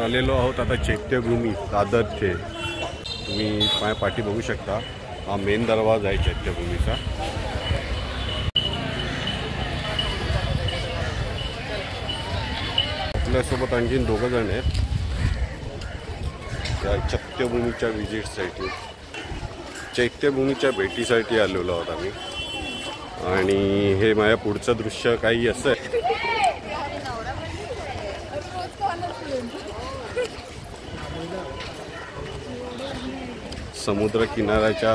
आलेलो आहोत आता चैत्यभूमी दादरचे। तुम्ही माझ्या पाठी बघू शकता, हा मेन दरवाजा आहे चैत्यभूमीचा। आपल्यासोबत आणखीन 2 जण आहेत त्या चैत्यभूमीच्या विजिटसाठी, चैत्यभूमीच्या भेटीसाठी आलेलो आहोत आम्ही। आणि हे माझ्या पुढचं दृश्य काही असं आहे, समुद्र किनाऱ्याच्या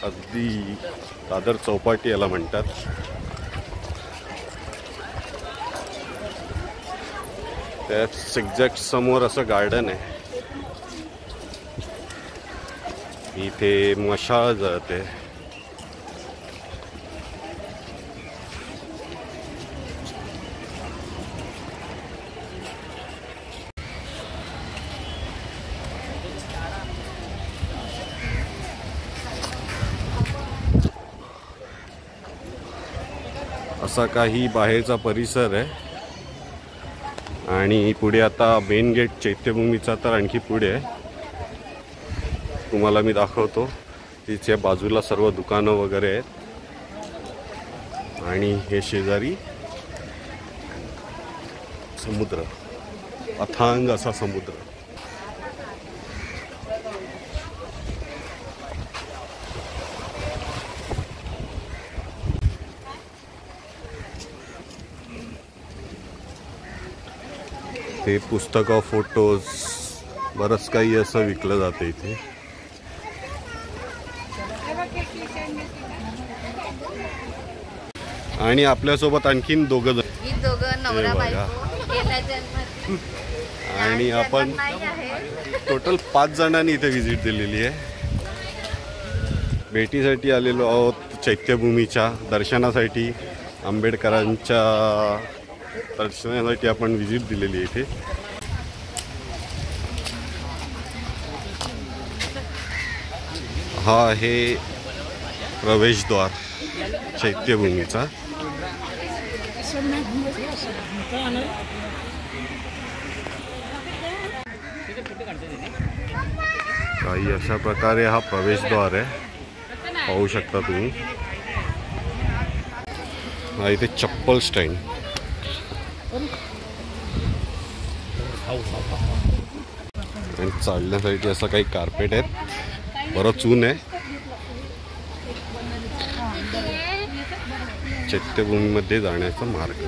अगदी दादर चौपाटी याला म्हणतात। त्याच एक्झॅक्ट समोर असं गार्डन आहे, इथे मशाल जळते। असा काही बाहेरचा परिसर आहे। आणि पुढे आता मेन गेट चैत्यभूमीचा तर आणखी पुढे आहे, तुम्हाला मी दाखवतो। तिच्या बाजूला सर्व दुकानं वगैरे आहेत आणि हे शेजारी समुद्र, अथांग असा समुद्र। हे पुस्तकं, फोटोज, बरंच काही असं विकलं जातं इथे। आणि आपल्यासोबत आणखीन 2 जण, आणि आपण टोटल 5 जणांनी इथे व्हिजिट दिलेली आहे। भेटीसाठी आलेलो आहोत चैत्यभूमीच्या दर्शनासाठी, आंबेडकरांच्या दर्शनासाठी आपण व्हिजिट दिलेली आहे इथे। हा आहे प्रवेशद्वार चैत्यभूमीचा। काही अशा प्रकारे हा प्रवेशद्वार आहे, पाहू शकता तुम्ही। हा इथे चप्पल स्टँड, आणि चालण्यासाठी असं काही कार्पेट आहेत, बरंच ऊन आहे। चैत्यभूमीमध्ये जाण्याचा मार्ग।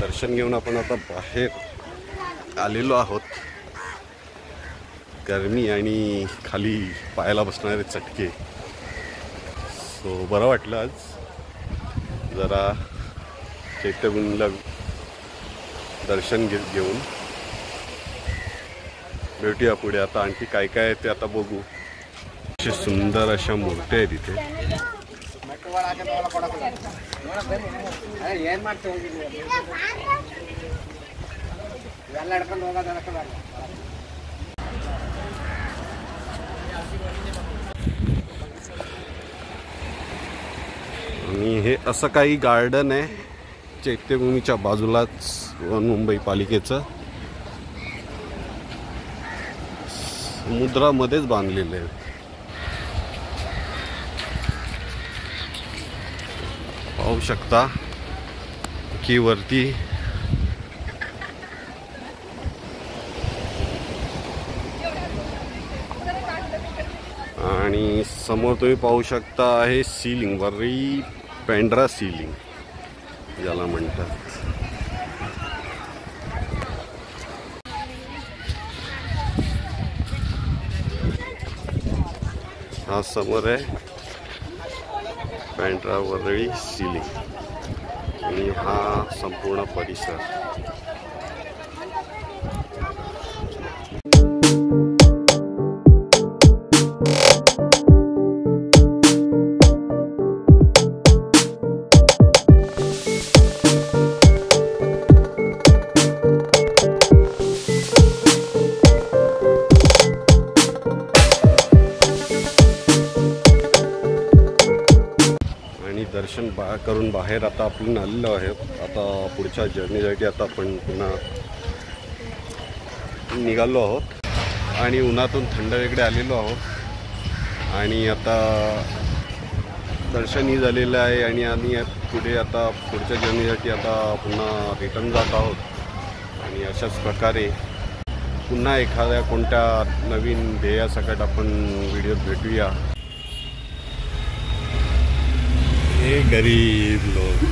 दर्शन घेऊन आपण आता बाहेर आलेलो आहोत। गरमी आणि खाली पायाला बसणारे चटके, सो बरं वाटलं आज जरा चैत्यभूमीला दर्शन घेऊन। भेटूया पुढे, आता आणखी काय काय आहे ते आता बघू। अशा सुंदर अशा मूर्त्या आहेत इथे। आणि हे असं काही गार्डन आहे चैत्यभूमीच्या बाजूलाच मुंबई पालिकेचं, समुद्रामध्येच बांधलेलं आहे. पाहू शकता की वरती आणि समोर तुम्ही पाहू शकता आहे सीलिंग, वरी पेंड्रा सीलिंग ज्याला म्हणतात. हा समोर आहे पेंड्रा वरळी सीलिंग आणि हा संपूर्ण परिसर. दर्शन करून बाहेर आता आपण आलेलो आहे. आता पुढच्या जर्नीसाठी आता आपण पुन्हा निघालो आहोत आणि उन्हातून थंड वेगळे आलेलो आहोत आणि आता दर्शनही झालेलं आहे आणि आम्ही पुढे आता पुढच्या जर्नीसाठी आता पुन्हा रिटर्न जात आहोत. आणि अशाच प्रकारे पुन्हा एखाद्या कोणत्या नवीन ध्येयासकट आपण व्हिडिओत भेटूया. हे गरीब लोग.